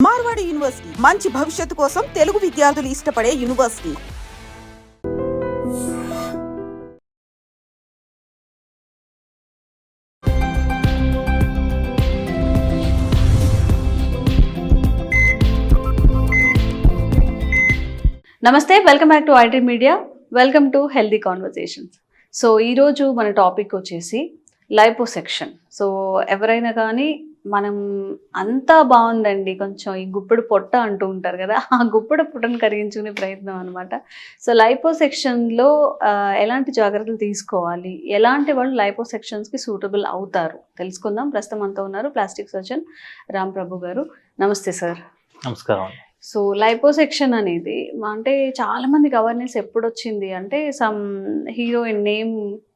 Marwadi university మంచి భవిష్యత్తు కోసం తెలుగు విద్యార్థులు ఇష్టపడే యూనివర్సిటీ. నమస్తే, welcome back to IT media. Welcome to healthy conversations. So ఈరోజు మన టాపిక్ వచ్చేసి లైపోసెక్షన్. సో ఎవరైనా కానీ మనం అంతా బాగుందండి, కొంచెం ఈ గుప్పెడు పొట్ట అంటూ ఉంటారు కదా, ఆ గుప్పెడు పొట్టను కరిగించుకునే ప్రయత్నం అనమాట. సో లైపోసెక్షన్లో ఎలాంటి జాగ్రత్తలు తీసుకోవాలి, ఎలాంటి వాళ్ళు లైపోసెక్షన్స్కి సూటబుల్ అవుతారు తెలుసుకుందాం. ప్రస్తుతం అంతా ఉన్నారు ప్లాస్టిక్ సర్జన్ రామ్ ప్రభు గారు. నమస్తే సార్. నమస్కారం. సో లైపోసెక్షన్ అనేది అంటే చాలా మందికి అవేర్నెస్ ఎప్పుడు వచ్చింది అంటే, సమ్ హీరోయిన్ నేమ్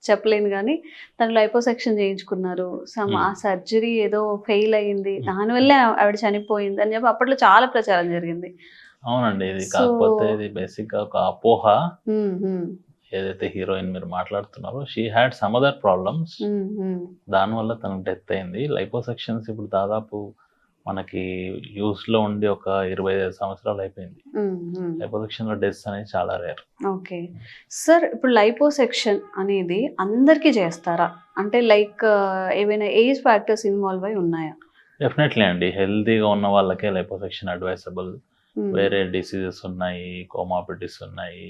చెప్పలేను కానీ తను లైపోసెక్షన్ చేయించుకున్నారు, సమ్ ఆ సర్జరీ ఏదో ఫెయిల్ అయ్యింది, దానివల్లే ఆవిడ చనిపోయింది అని చెప్పి అప్పట్లో చాలా ప్రచారం జరిగింది. అవునండి, ఇది కాకపోతే ఇది బేసిక్ గా ఒక అపోహ. ఏదైతే హీరోయిన్ మీరు మాట్లాడుతున్నారో she had some other problems, దానివల్ల తనకు డెత్ అయింది. లైపోసెక్షన్స్ ఇప్పుడు దాదాపు మనకి యూస్ లో ఉండి ఒక 25 సంవత్సరాలు అయిపోయింది. లైపోసెక్షన్ లో డెత్స్ అనేది చాలా రేర్. ఓకే సార్, ఇప్పుడు లైపోసెక్షన్ అనేది అందరికీ చేస్తారా అంటే లైక్ ఏవైనా ఏజ్ ఫ్యాక్టర్స్ ఇన్వాల్వ్ అయి ఉన్నాయా? డెఫినెట్లీ అండి, హెల్తీగా ఉన్న వాళ్ళకే లైపోసెక్షన్ అడ్వైజబుల్. వేరే డిసీజెస్ ఉన్నాయి, కోమార్బిడిటీస్ ఉన్నాయి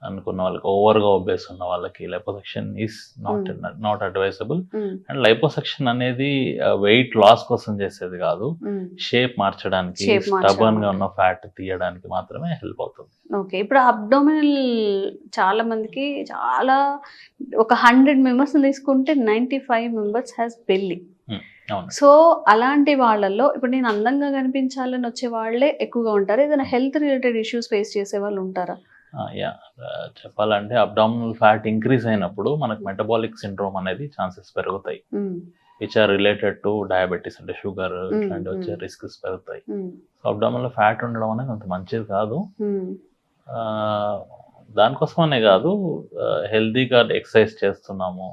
అనుకున్న వాళ్ళకి, ఓవర్గా ఒబేస్ ఉన్న వాళ్ళకి liposuction is not advisable. And liposuction అనేది వెయిట్ లాస్ కోసం చేసేది కాదు, షేప్ మార్చడానికి, స్టబర్న్ గా ఉన్న ఫ్యాట్ తీయడానికి మాత్రమే హెల్ప్ అవుతుంది. ఓకే, ఇప్పుడు అబ్డోమినల్ చాలా మందికి చాలా ఒక 100 మెంబర్స్ తీసుకుంటే 95 మెంబర్స్ హ్యాస్ బెల్లీ. సో అలాంటి వాళ్ళల్లో ఇప్పుడు నేను అందంగా కనిపించాలని వచ్చే వాళ్ళే ఎక్కువగా ఉంటారు. ఏదైనా హెల్త్ రిలేటెడ్ ఇష్యూస్ ఫేస్ చేసే వాళ్ళు ఉంటారా? చెప్పాలంటే అబ్డామినల్ ఫ్యాట్ ఇంక్రీజ్ అయినప్పుడు మనకు మెటబాలిక్ సిండ్రోమ్ అనేది ఛాన్సెస్ పెరుగుతాయి, which are related to diabetes, అంటే షుగర్ ఇట్లాంటి వచ్చే రిస్క్స్ పెరుగుతాయి. సో అబ్డామినల్ ఫ్యాట్ ఉండడం అనేది అంత మంచిది కాదు. దానికోసమనే కాదు, హెల్దీగా ఎక్సర్సైజ్ చేస్తున్నాము,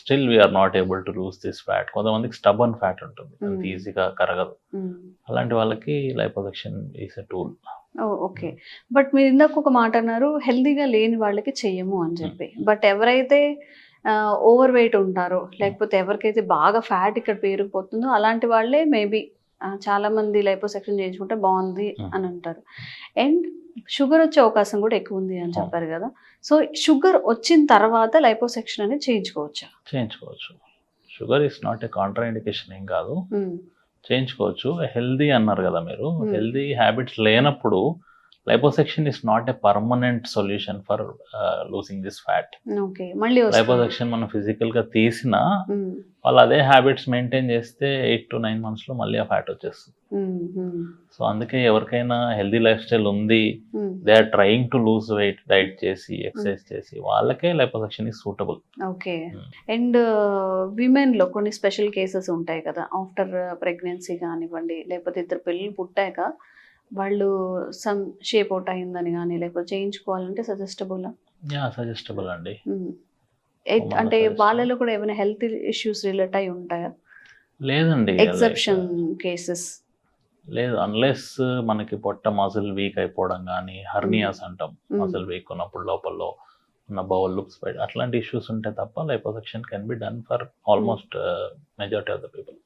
still we are not able to lose this fat. కొంతమందికి స్టబర్న్ ఫ్యాట్ ఉంటుంది, అంత ఈజీగా కరగదు. అలాంటి వాళ్ళకి liposuction is a tool. Okay, but మీరు ఇందాక ఒక మాట అన్నారు, హెల్దీగా లేని వాళ్ళకి చెయ్యము అని చెప్పి. బట్ ఎవరైతే ఓవర్ వెయిట్ ఉంటారో, లేకపోతే ఎవరికైతే బాగా ఫ్యాట్ ఇక్కడ పేరుకుపోతుందో అలాంటి వాళ్ళే మేబీ చాలా మంది లైపోసెక్షన్ చేయించుకుంటే బాగుంది అని అంటారు. అండ్ షుగర్ వచ్చే అవకాశం కూడా ఎక్కువ ఉంది అని చెప్పారు కదా. సో షుగర్ వచ్చిన తర్వాత లైపోసెక్షన్ అనేది చేయించుకోవచ్చా? చేయించుకోవచ్చు. Sugar is not a Contra indication ఏం కాదు, చేయించుకోవచ్చు. హెల్దీ అన్నారు కదా మీరు, హెల్దీ హ్యాబిట్స్ లేనప్పుడు liposuction is not a permanent solution for losing this fat. Liposuction మనం ఫిజికల్ గా తీసినా వాళ్ళు అదే హ్యాబిట్స్ మెయింటైన్ చేస్తే 8 to 9 months లో మళ్ళీ ఆ ఫ్యాట్ వచ్చేస్తుంది. సో అందుకే ఎవరికైనా హెల్దీ లైఫ్ స్టైల్ ఉంది, they are trying to lose weight, diet చేసి ఎక్సర్సైజ్ చేసి, వాళ్ళకే liposuction is suitable. Okay, and women లో కొన్ని స్పెషల్ కేసెస్ ఉంటాయి కదా, ఆఫ్టర్ ప్రెగ్నెన్సీ కానివ్వండి, లేకపోతే ఇద్దరు పిల్లలు పుట్టాక వాళ్ళు సమ్ షేప్ అవుట్ అయిందని కానీ లేకపోతే చేయించుకోవాలంటే సజెస్టబుల్? సజెస్టబుల్ అండి. అంటే వాళ్ళలో కూడా ఏమైనా హెల్త్ ఇష్యూస్ రిలేట్ అయి ఉంటాయా? లేదండి, ఎక్సెప్షన్ కేసెస్ లేదు. అన్లెస్ మనకి పొట్ట మజిల్ వీక్ అయిపోవడం కానీ, హర్నియాస్ అంటాం, మజిల్ వీక్ ఉన్నప్పుడు లోపల ఉన్న బౌల్ లుప్స్ బయట, అట్లాంటి ఇష్యూస్ ఉంటే తప్ప liposuction can be done for almost majority of the people.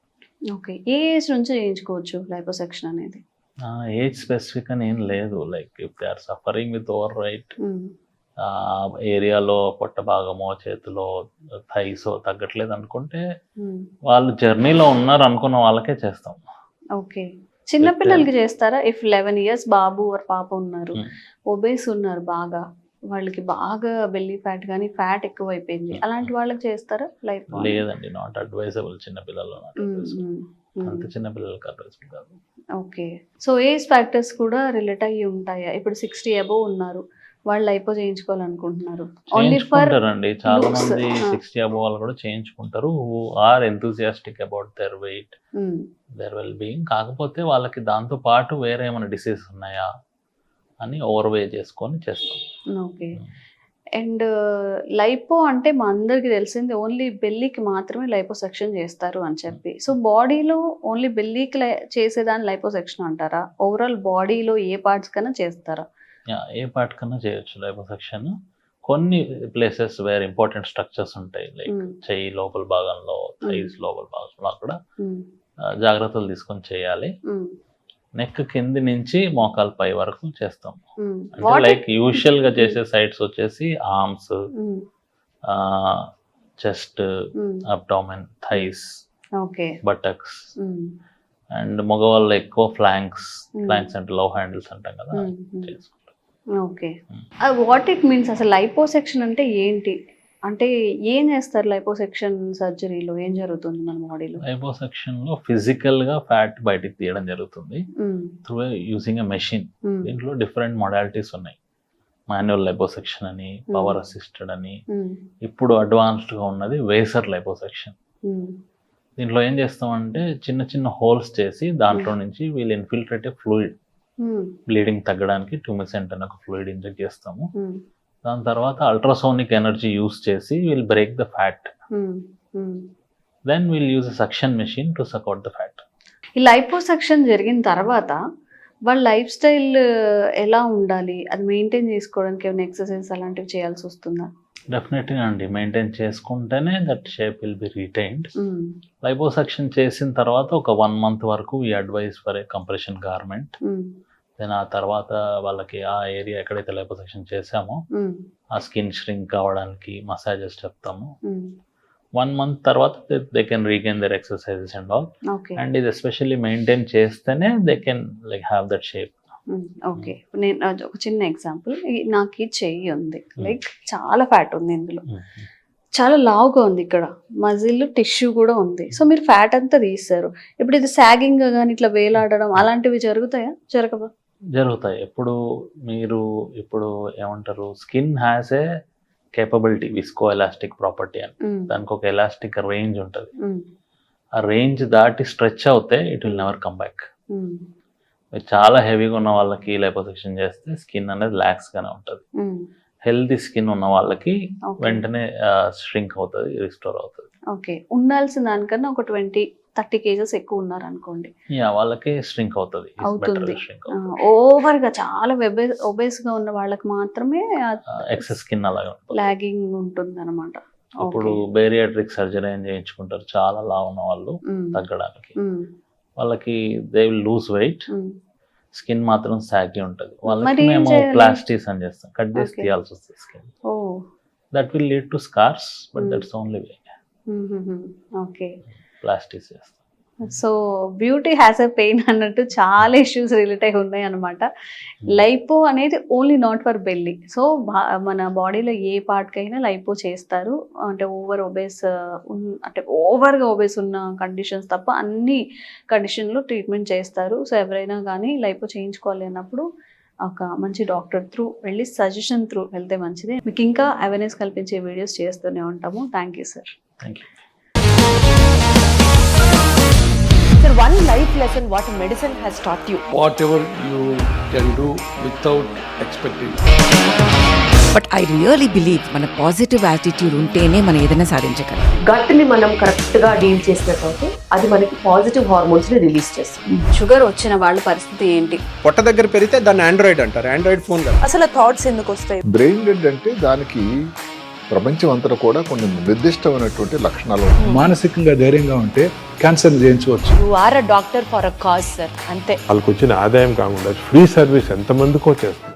Okay, ఏ ఏజ్ నుంచి చేయించుకోవచ్చు లైపోసెక్షన్ అనేది? ఏజ్ స్పెసిఫిక్ అని ఏం లేదు. Like if they are suffering with over weight, ఏరియాలో పొట్ట భాగమో చేతిలో థైసో తగ్గట్లేదు అనుకుంటే, వాళ్ళు జర్నీలో ఉన్నారు అనుకున్న వాళ్ళకే చేస్తాం. ఓకే, చిన్నపిల్లలకి చేస్తారా? ఇఫ్ 11 years బాబు ఆర్ పాప ఉన్నారు, ఒబేస్ ఉన్నారు, బాగా వాళ్ళకి బాగా బెల్లీ ఫ్యాట్ కానీ ఫ్యాట్ ఎక్కువ అయిపోయింది, అలాంటి వాళ్ళకి చేస్తారా? లైఫ్ లేదండి, నాట్ అడ్వైజబుల్. చిన్నపిల్లలు అంత చిన్నపిల్లలకి అడ్వైజబుల్ కాదు. ఓకే, సో ఏజ్ ఫ్యాక్టర్స్ కూడా రిలేట్ అయ్యి ఉంటాయా? ఇప్పుడు 60 above ఉన్నారు, వాళ్ళు లైపో చేయించుకోవాలనుకుంటున్నారు, చేయించుకుంటారండి చాలా మంది. 60 above వాళ్ళు కూడా చేయించుకుంటారు, who are enthusiastic about their weight, their well being. కాకపోతే వాళ్ళకి దాంతో పాటు వేరే ఏమైనా డిసీజ్ ఉన్నాయా అని ఓవర్వే చేసుకొని చేస్తాం. ఓకే, అండ్ లైపో అంటే మా అందరికి తెలిసింది ఓన్లీ బెల్లీకి మాత్రమే లైపోసెక్షన్ చేస్తారు అని చెప్పి. సో బాడీలో ఓన్లీ బెల్లీకి చేసేదాన్ని లైపోసెక్షన్ అంటారా? ఓవరాల్ బాడీలో ఏ పార్ట్స్ కన్నా చేస్తారా? ఏ పార్ట్ కన్నా చేయొచ్చు లైపోసెక్షన్. కొన్ని ప్లేసెస్ వేర్ ఇంపార్టెంట్ స్ట్రక్చర్స్ ఉంటాయి, లైక్ చెయ్యి లోపల భాగంలో, థైస్ లోపల భాగంలో అక్కడ జాగ్రత్తలు తీసుకొని చేయాలి. నెక్ కింది నుంచి మోకాల పై వరకు చేస్తాం. అంటే లైక్ యూజువల్ గా చేసే సైట్స్ వచ్చేసి arms, chest, abdomen, thighs, buttocks, and మగవాళ్ళు ఎక్కువ ఫ్లాంక్స్ అంటే లవ్ హ్యాండిల్స్ అంటాం కదా, చేసుకుంటాం. ఓకే, వాట్ ఇట్ మీన్స్ అసలు లైపోసెక్షన్ అంటే ఏంటి? అంటే ఏం చేస్తారు లైపోసెక్షన్ సర్జరీలో? ఏం జరుగుతుంది మన బాడీలో? లైపోసెక్షన్ లో ఫిజికల్ గా ఫ్యాట్ బయటికి తీయడం జరుగుతుంది త్రూ యూజింగ్ ఎ మెషిన్. దీంట్లో డిఫరెంట్ మొడాలిటీస్ ఉన్నాయి. మాన్యువల్ లైపోసెక్షన్ అని, పవర్ అసిస్టెడ్ అని, ఇప్పుడు అడ్వాన్స్డ్ గా ఉన్నది వేసర్ లైపోసెక్షన్. దీంట్లో ఏం చేస్తామంటే చిన్న చిన్న హోల్స్ చేసి దాంట్లో నుంచి వీళ్ళు ఇన్ఫిల్ట్రేట్ ఫ్లూయిడ్, బ్లీడింగ్ తగ్గడానికి ట్యూమిసెంట్ అనే ఒక ఫ్లూయిడ్ ఇంజెక్ట్ చేస్తాము. దాని తర్వాత అల్ట్రాసోనిక్ ఎనర్జీ యూస్ చేసి will break the fat. Then will use a suction machine to suck out the fat. ఈ లైపోసెక్షన్ జరిగిన తర్వాత వాళ్ళ లైఫ్ స్టైల్ ఎలా ఉండాలి? అది మెయింటైన్ చేసుకోవడానికి ఏమైనా ఎక్సర్సైజ్ అలాంటివి చేయాల్సి వస్తుందా? డెఫినెట్గా అండి, మెయింటైన్ చేసుకుంటేనే that shape will be retained. Liposuction చేసిన తర్వాత ఒక 1 month వరకు ఈ advise for a compression garment. Then ఆ తర్వాత వాళ్ళకి ఆ ఏరియా ఎక్కడైతే లైపోసెక్షన్ చేసామో ఆ స్కిన్ ష్రింక్ కావడానికి మసాజెస్ చెప్తాము. 1 month తర్వాత they can regain their exercises and all. And ఇది ఎస్పెషల్లీ మెయింటైన్ చేస్తేనే they can like have that shape. Okay, నేను ఒక చిన్న ఎగ్జాంపుల్, నాకు ఈ చెయ్యి ఉంది, లైక్ చాలా ఫ్యాట్ ఉంది, ఇందులో చాలా లావుగా ఉంది, ఇక్కడ మజిల్ టిష్యూ కూడా ఉంది. సో మీరు ఫ్యాట్ అంతా తీస్తారు. ఇప్పుడు ఇది సాగింగ్ కానీ ఇట్లా వేలాడడం అలాంటివి జరుగుతాయా? జరుగుతాయి. మీరు ఇప్పుడు ఏమంటారు, skin has a capability, visco elastic property అని, దానికి ఒక ఎలాస్టిక్ రేంజ్ ఉంటుంది. ఆ రేంజ్ దాటి స్ట్రెచ్ అవుతే it will never come back. చాలా హెవీగా ఉన్న వాళ్ళకి లైపోసెక్షన్ చేస్తే స్కిన్ అనేది లాక్స్ గానే ఉంటుంది. హెల్తీ స్కిన్ ఉన్న వాళ్ళకి వెంటనే ష్రింక్ అవుతుంది, రిస్టోర్ అవుతుంది. ఓకే, ఉండాల్సిన దానికన్నా ఒక 20-30 kgs ఎక్కువ ఉన్నారు అనుకోండి, వాళ్ళకి ష్రింక్ అవుతుంది. ఓవర్ గా చాలా ఒబేస్ గా ఉన్న వాళ్ళకి మాత్రమే ఎక్సెస్ స్కిన్ అలాగే లాగింగ్ ఉంటుంది అనమాట. ఇప్పుడు బేరియాట్రిక్ సర్జరీ అని చేయించుకుంటారు చాలా లావు ఉన్న వాళ్ళు తగ్గడానికి. వాళ్ళకి they will lose weight, skin మాత్రం సాగి ఉంటుంది. వాళ్ళకి మేము ప్లాస్టిస్ అని చేస్తాం, కట్ చేసి తీయాల్సి వస్తుంది skin. That will lead to scars, but that's only way. Okay, ప్లాస్టిస్ చేస్తాం. So beauty has a pain అన్నట్టు చాలా ఇష్యూస్ రిలేట్ అయి ఉన్నాయి అనమాట. లైపో అనేది only not for belly. So మన బాడీలో ఏ పార్ట్కైనా లైపో చేస్తారు. అంటే ఓవర్గా ఒబేస్ ఉన్న కండిషన్స్ తప్ప అన్ని కండిషన్లో ట్రీట్మెంట్ చేస్తారు. సో ఎవరైనా కానీ లైపో చేయించుకోవాలి అన్నప్పుడు ఒక మంచి డాక్టర్ త్రూ వెళ్ళి సజెషన్ త్రూ వెళ్తే మంచిది. మీకు ఇంకా అవేర్నెస్ కల్పించే వీడియోస్ చేస్తూనే ఉంటాము. Thank you sir. Thank you. Sir, one life lesson what medicine has taught you. Whatever you can do without expecting. But I really believe మన పాజిటివ్ యాటిట్యూడ్ ఉంటేనే మనం ఏదైనా సాధించగలం. గట్ ని మనం కరెక్ట్ గా డీల్ చేసినట్లయితే అది మనకి పాజిటివ్ హార్మోన్స్ ని రిలీజ్ చేస్తుంది. షుగర్ వచ్చిన వాళ్ళ పరిస్థితి ఏంటి? పొట్ట దగ్గర పెరిగితే దాన్ని ఆండ్రాయిడ్ అంటారు, ఆండ్రాయిడ్ ఫోన్ కదా. అసలు థాట్స్ ఎందుకు వస్తాయి? బ్రెయిన్ డెడ్ అంటే దానికి ప్రపంచం అంతా కూడా కొన్ని నిర్దిష్టమైనటువంటి లక్షణాలు. మానసికంగా ధైర్యంగా ఉంటే క్యాన్సర్ జయించవచ్చు. You are a doctor for a cause sir, అంతే. వాళ్ళకి వచ్చిన ఆదాయం కాకుండా ఫ్రీ సర్వీస్ ఎంతమందికో చేస్తారు.